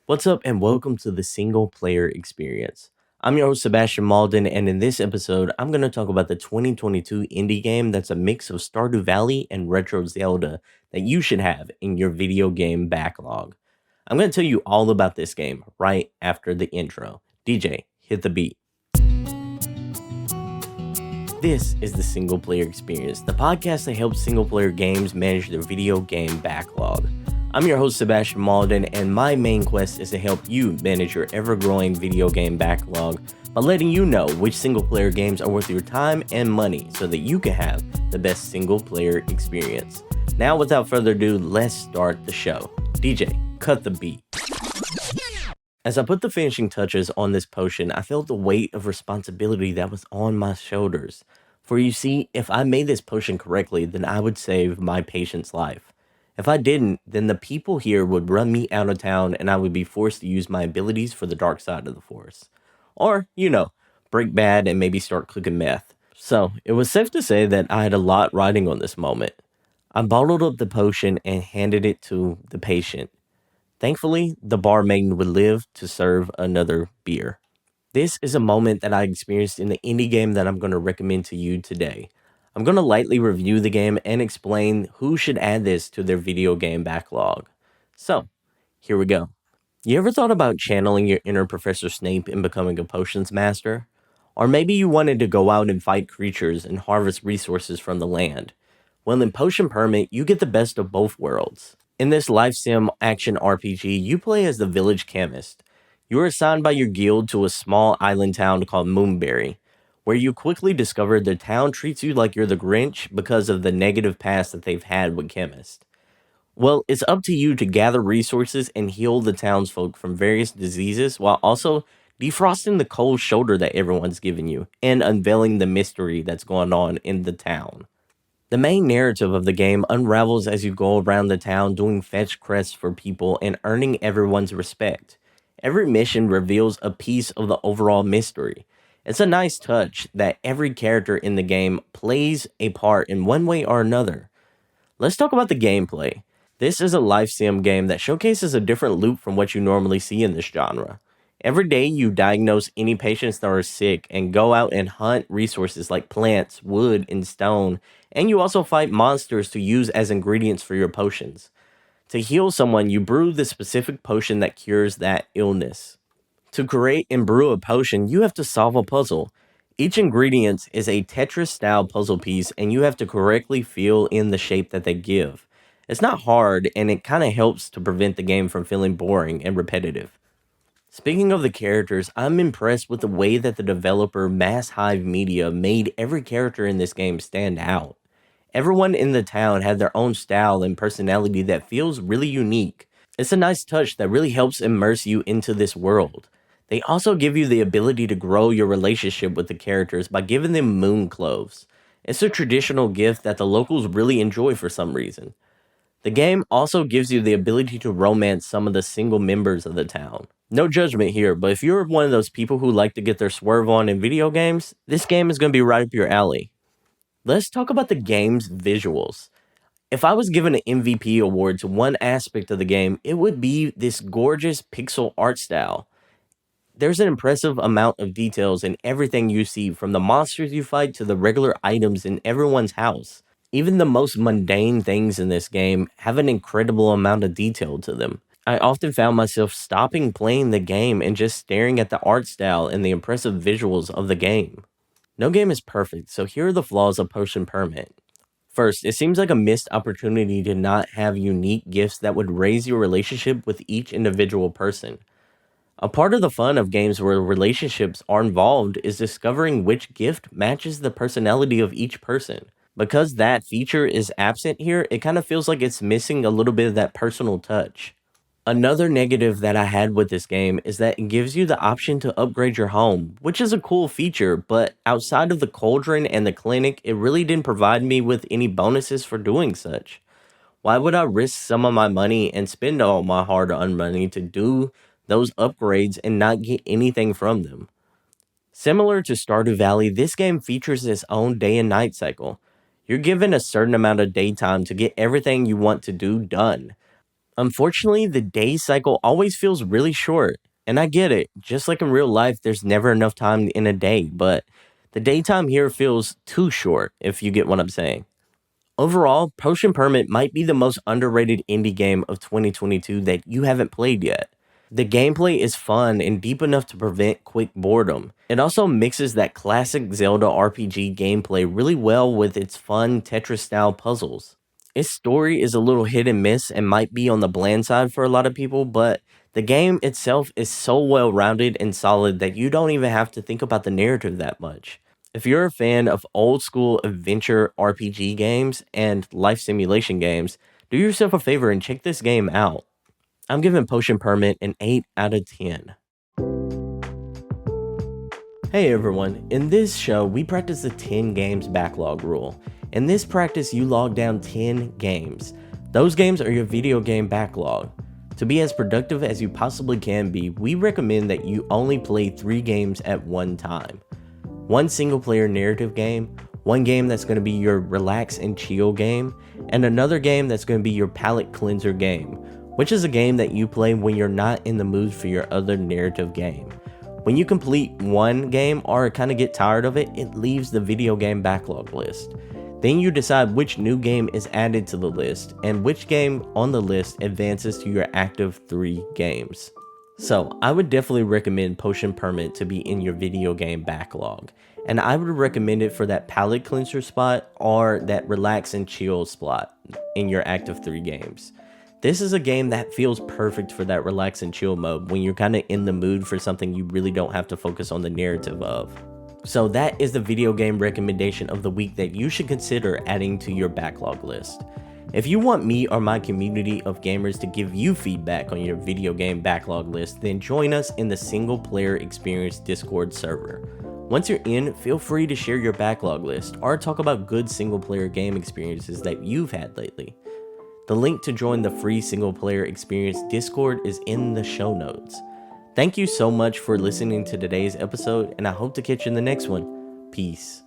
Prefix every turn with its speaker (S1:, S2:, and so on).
S1: What's up, and welcome to the single player experience. I'm your host, Sebastion Mauldin, and in this episode, I'm going to talk about the 2022 indie game that's a mix of Stardew Valley and retro Zelda that you should have in your video game backlog. I'm going to tell you all about this game right after the intro. DJ, hit the beat. This is the Single Player Experience, the podcast that helps single player games manage their video game backlog. I'm your host, Sebastion Mauldin, and my main quest is to help you manage your ever-growing video game backlog by letting you know which single-player games are worth your time and money so that you can have the best single-player experience. Now, without further ado, let's start the show. DJ, cut the beat. As I put the finishing touches on this potion, I felt the weight of responsibility that was on my shoulders. For you see, if I made this potion correctly, then I would save my patient's life. If I didn't, then the people here would run me out of town and I would be forced to use my abilities for the dark side of the force. Or, break bad and maybe start cooking meth. So, it was safe to say that I had a lot riding on this moment. I bottled up the potion and handed it to the patient. Thankfully, the barmaid would live to serve another beer. This is a moment that I experienced in the indie game that I'm going to recommend to you today. I'm going to lightly review the game and explain who should add this to their video game backlog. So, here we go. You ever thought about channeling your inner Professor Snape and becoming a potions master? Or maybe you wanted to go out and fight creatures and harvest resources from the land. Well, in Potion Permit, you get the best of both worlds. In this life sim action RPG, you play as the village chemist. You are assigned by your guild to a small island town called Moonberry, where you quickly discover the town treats you like you're the Grinch because of the negative past that they've had with chemists. Well, it's up to you to gather resources and heal the townsfolk from various diseases while also defrosting the cold shoulder that everyone's given you and unveiling the mystery that's going on in the town. The main narrative of the game unravels as you go around the town doing fetch quests for people and earning everyone's respect. Every mission reveals a piece of the overall mystery. It's a nice touch that every character in the game plays a part in one way or another. Let's talk about the gameplay. This is a life sim game that showcases a different loop from what you normally see in this genre. Every day you diagnose any patients that are sick and go out and hunt resources like plants, wood, and stone, and you also fight monsters to use as ingredients for your potions. To heal someone, you brew the specific potion that cures that illness. To create and brew a potion, you have to solve a puzzle. Each ingredient is a Tetris-style puzzle piece, and you have to correctly fill in the shape that they give. It's not hard, and it kind of helps to prevent the game from feeling boring and repetitive. Speaking of the characters, I'm impressed with the way that the developer Mass Hive Media made every character in this game stand out. Everyone in the town had their own style and personality that feels really unique. It's a nice touch that really helps immerse you into this world. They also give you the ability to grow your relationship with the characters by giving them moon cloves. It's a traditional gift that the locals really enjoy for some reason. The game also gives you the ability to romance some of the single members of the town. No judgment here, but if you're one of those people who like to get their swerve on in video games, this game is going to be right up your alley. Let's talk about the game's visuals. If I was given an MVP award to one aspect of the game, it would be this gorgeous pixel art style. There's an impressive amount of details in everything you see, from the monsters you fight to the regular items in everyone's house. Even the most mundane things in this game have an incredible amount of detail to them. I often found myself stopping playing the game and just staring at the art style and the impressive visuals of the game. No game is perfect, so here are the flaws of Potion Permit. First, it seems like a missed opportunity to not have unique gifts that would raise your relationship with each individual person. A part of the fun of games where relationships are involved is discovering which gift matches the personality of each person. Because that feature is absent here, it kind of feels like it's missing a little bit of that personal touch. Another negative that I had with this game is that it gives you the option to upgrade your home, which is a cool feature, but outside of the cauldron and the clinic, it really didn't provide me with any bonuses for doing such. Why would I risk some of my money and spend all my hard-earned money to do those upgrades and not get anything from them? Similar to Stardew Valley, this game features its own day and night cycle. You're given a certain amount of daytime to get everything you want to do done. Unfortunately, the day cycle always feels really short, and I get it. Just like in real life, there's never enough time in a day, but the daytime here feels too short, if you get what I'm saying. Overall, Potion Permit might be the most underrated indie game of 2022 that you haven't played yet. The gameplay is fun and deep enough to prevent quick boredom. It also mixes that classic Zelda RPG gameplay really well with its fun Tetris style puzzles. Its story is a little hit and miss and might be on the bland side for a lot of people, but the game itself is so well rounded and solid that you don't even have to think about the narrative that much. If you're a fan of old school adventure RPG games and life simulation games, do yourself a favor and check this game out. I'm giving Potion Permit an 8 out of 10. Hey everyone, in this show we practice the 10 games backlog rule. In this practice you log down 10 games. Those games are your video game backlog. To be as productive as you possibly can be, we recommend that you only play 3 games at one time. One single player narrative game, one game that's going to be your relax and chill game, and another game that's going to be your palate cleanser game, which is a game that you play when you're not in the mood for your other narrative game. When you complete one game or kind of get tired of it, it leaves the video game backlog list. Then you decide which new game is added to the list and which game on the list advances to your active 3 games. So I would definitely recommend Potion Permit to be in your video game backlog, and I would recommend it for that palate cleanser spot or that relax and chill spot in your active 3 games. This is a game that feels perfect for that relax and chill mode when you're kind of in the mood for something you really don't have to focus on the narrative of. So that is the video game recommendation of the week that you should consider adding to your backlog list. If you want me or my community of gamers to give you feedback on your video game backlog list, then join us in the Single Player Experience Discord server. Once you're in, feel free to share your backlog list or talk about good single player game experiences that you've had lately. The link to join the free Single Player Experience Discord is in the show notes. Thank you so much for listening to today's episode, and I hope to catch you in the next one. Peace.